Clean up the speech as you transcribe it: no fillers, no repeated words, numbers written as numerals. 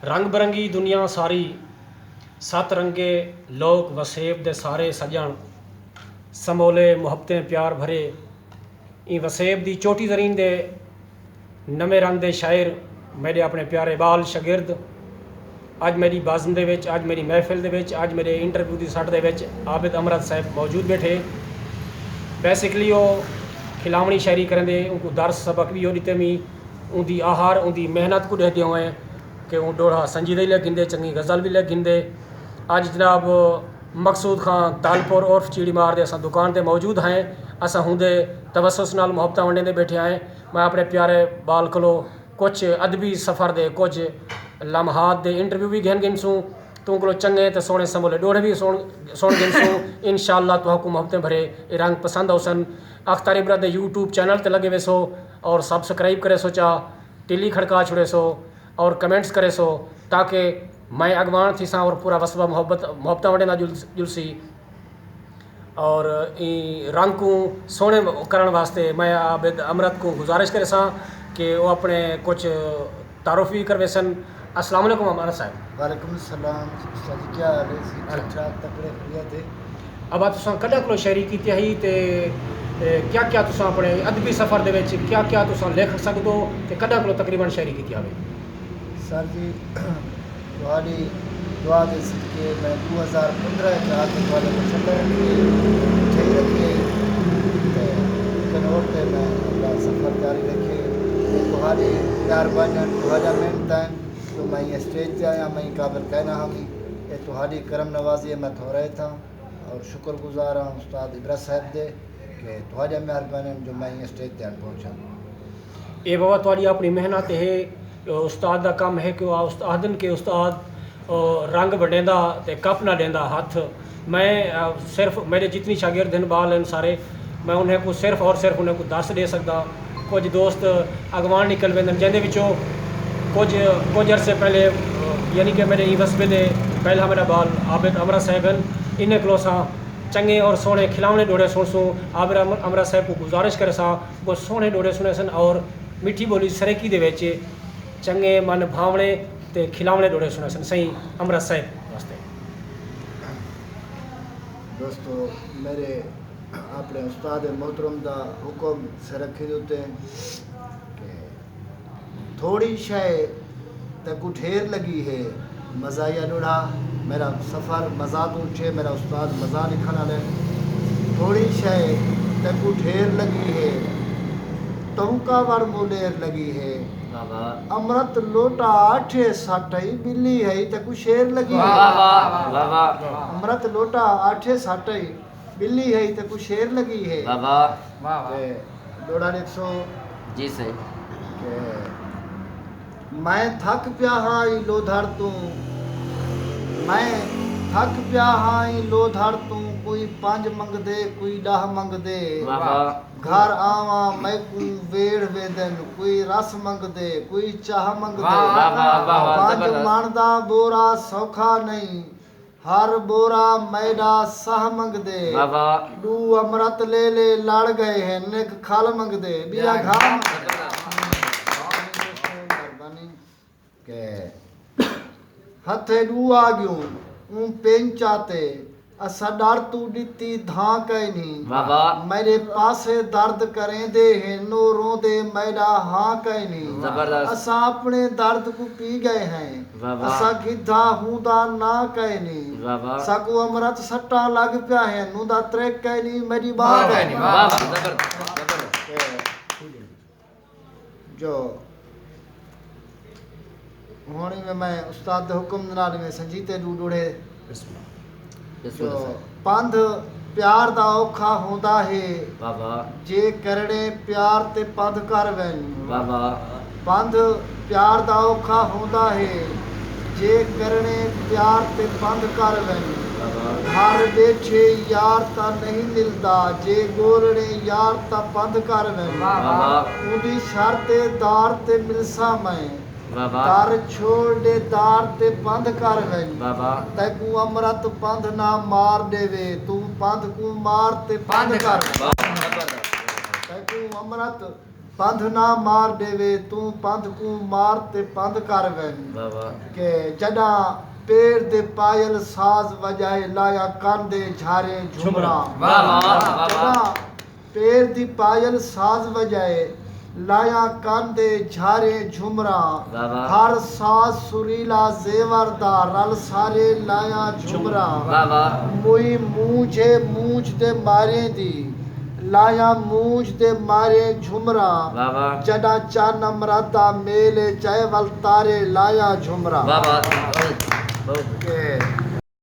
رنگ برنگی دنیا ساری ست رنگے لوگ وسیب دے سارے سجن سمولے محبتیں پیار بھرے این وسیب دی چوٹی زرین دے نویں رنگ دے شاعر میرے اپنے پیارے بال شاگرد اج میری بازم دے وچ اج میری محفل دے وچ اج میرے انٹرویو دی سٹ دے وچ عابد امرت صاحب موجود بیٹھے. بیسیکلی وہ کھلاونی شاعری کریں دے ان کو درس سبق بھی ہو دیتے می ان دی آہار ان دی محنت کو دے دیوں ہیں کہ ان ڈوڑا سنجیدہ لے گندے چنگی غزل بھی لے گندے. اج جناب مقصود خان تالپور عرف چیڑی مار دے اساں دکان تے موجود ہیں. اساں ہوندے توسس نال محبتاں ونڈے دے بیٹھے ہیں. میں اپنے پیارے بال کلو کچھ ادبی سفر دے کچھ لمحات دے انٹرویو بھی گھن سوں تو کلو چنگے تے سونے سمولے ڈوڑے بھی سن گن سوں. انشاءاللہ تو کو محبتیں بھرے یہ رنگ پسند ہو سن. اختر عبرت دے یوٹیوب چینل تے لگے وے سو اور سبسکرائب کرے سو چا ٹیلی کھڑکا چھڑے سو اور کمنٹس کرے سو تاکہ میں اگوان تھی ساں اور پورا وسبہ محبتاں وڈے نہ جلسی. اور رنگ کو سونے کرن واسطے میں عابد امرت کو گزارش کرے ساں کہ وہ اپنے کچھ تعارف بھی کروے سن. السلام علیکم امرت صاحب. وعلیکم السلام. استاد کیا حال ہے؟ ٹھیک ٹھاک تکڑے کھڑیا تھے. اب تساں کڈا کلو شاعری کیتی ہے تے کیا کیا تساں اپنے ادبی سفر دے وچ کیا کیا تساں لکھ سکدو تے کڈا کلو تقریباً شاعری کیتی ہے؟ سر جی تہاڈی دعا دے صدقے میں 2015 کے آتے والے کو چکر ٹھیک رکھے تے کنوٹ تے میں اپنا سفر جاری رکھے. تہاڈی پیار بانن تہاڈا محنت ہے تو میں اسٹیج تے آیا میں قابل کہنا ہم یہ تہاڈی کرم نوازی میں تھو رہے تھا اور شکر گزار ہوں استاد عبرت صاحب دے کہ تہاڈا مہربانی جو میں اسٹیج تے پہنچا. یہ بابا تھوڑی اپنی محنت ہے. استاد دا کام ہے کہ وہ استادن کے استاد رنگ بڈیندا تے کپ نہ دیندا ہاتھ. میں صرف میرے جتنی شاگرد ہیں بال ہیں سارے میں انہیں کو صرف اور صرف انہیں کو دس دے سکتا. کچھ دوست اگوان نکل ویندن جہدے وچوں کچھ عرصے پہلے یعنی کہ میرے وسبے دے پہلا میرا بال عابد امرت صاحب ہیں. انہیں کلو ساں چنگے اور سونے کھلاونے ڈوڑے سن سوں. عابد امرت صاحب کو گزارش کرے ساں وہ سونے ڈوڑے سنے سن اور میٹھی بولی سریکی دے وچ چنگے من بھاونے تے کھلاونے ڈوڑے سنے سن. صحیح امرت صاحب واسطے دوستو میرے اپنے استاد محترم دا حکم سے رکھے ہوتے ہیں کہ تھوڑی شے تکو ڈھیر لگی ہے مزہ یا ڈوڑا. میرا سفر مزہ تو اٹھے میرا استاد مزہ لکھنا لے. تھوڑی شے تکو ڈھیر لگی ہے تونکا ور مولیر لگی ہے. امرت لوٹا آٹھے ساٹھائی بلی ہے تکو شیر لگی ہے. امرت لوٹا آٹھے ساٹھائی بلی ہے تکو شیر لگی ہے. ڈوڑا دیکھ سو جی صحیح کہ میں تھک پیا ہاں لو دھڑ تو میں تھک پیا ہاں لو دھڑ تو کوئی 5 منگ دے کوئی 10 منگ دے. گھر آواں میں کو ویڑ ویدن کوئی رس منگ دے کوئی چاہ منگ دے. 5 من دا بورا سوکھا نہیں ہر بورا میڈا سہ منگ دے. 2 امرت لے لے لڑ گئے ہیں نک کھال منگ دے بیا گھام کہ ہتھے 2 آ گیوں اون پینچاتے اسا ڈر تو ڈتی دھاں کہیں نہیں. میرے پاسے درد کریں دے ہیں نو رو دے میڈا ہاں کہیں نہیں. اسا اپنے درد کو پی گئے ہیں اسا گدھا ہوں دا نہ کہیں نہیں. ساکو امرت سٹا لگ پیا ہے نو دا تریک کہیں نہیں میری بات کہیں نہیں. جو ہونی میں استاد حکم دنال میں سنجیتے ڈوڑے جو پندھ پیار دا اوکھا ہوندا ہے جے کرنے پیار تے پندھ کر وین. پندھ پیار دا اوکھا ہوندا ہے جے کرنے پیار تے پندھ کر وین. گھر بیٹھے یار تا نہیں ملدا جے گولڑے یار تا پندھ کر وین. اودی شرط دار تے ملسا میں دار چھوڑ دے دار تے پندھ کر وین. تیکو امرت پندھ نہ مار دے وے تو پندھ کو مار تے پندھ کر وین. تیکو امرت ਪੰਧ ਨਾ ਮਾਰ ਦੇਵੇ ਤੂੰ ਪੰਧ ਕੂ ਮਾਰ ਤੇ ਪੰਧ ਕਰ ਵੈਨ ਵਾਹ ਵਾਹ ਕਿ ਜਡਾ ਪੇੜ ਦੇ ਪਾਇਲ ਸਾਜ਼ ਵਜਾਏ ਲਾਇਆ ਕੰਨ ਦੇ ਝਾਰੇ ਝੁਮਰਾ ਵਾਹ ਵਾਹ ਜਡਾ ਪੇੜ ਦੀ ਪਾਇਲ ਸਾਜ਼ ਵਜਾਏ ਲਾਇਆ ਕੰਨ ਦੇ ਝਾਰੇ ਝੁਮਰਾ ਵਾਹ ਵਾਹ ਹਰ ਸਾਜ਼ ਸੁਰੀਲਾ ਜ਼ੇਵਰ ਦਾ ਰਲ ਸਾਰੇ ਲਾਇਆ ਝੁਮਰਾ ਵਾਹ ਵਾਹ ਮੂਈ ਮੂੰਝ ਦੇ ਮਾਰੇ ਦੀ ਲਾਇਆ ਮੂੰਝ ਦੇ ਮਾਰੇ ਝੁਮਰਾ ਵਾਹ ਵਾਹ ਜਡਾ ਚੰਨ ਅਮਰਤਾ ਮੇਲੇ ਚਾਹੇ ਵਲ ਤਾਰੇ ਲਾਇਆ ਝੁਮਰਾ ਵਾਹ ਵਾਹ ਬਹੁਤ ਕਿ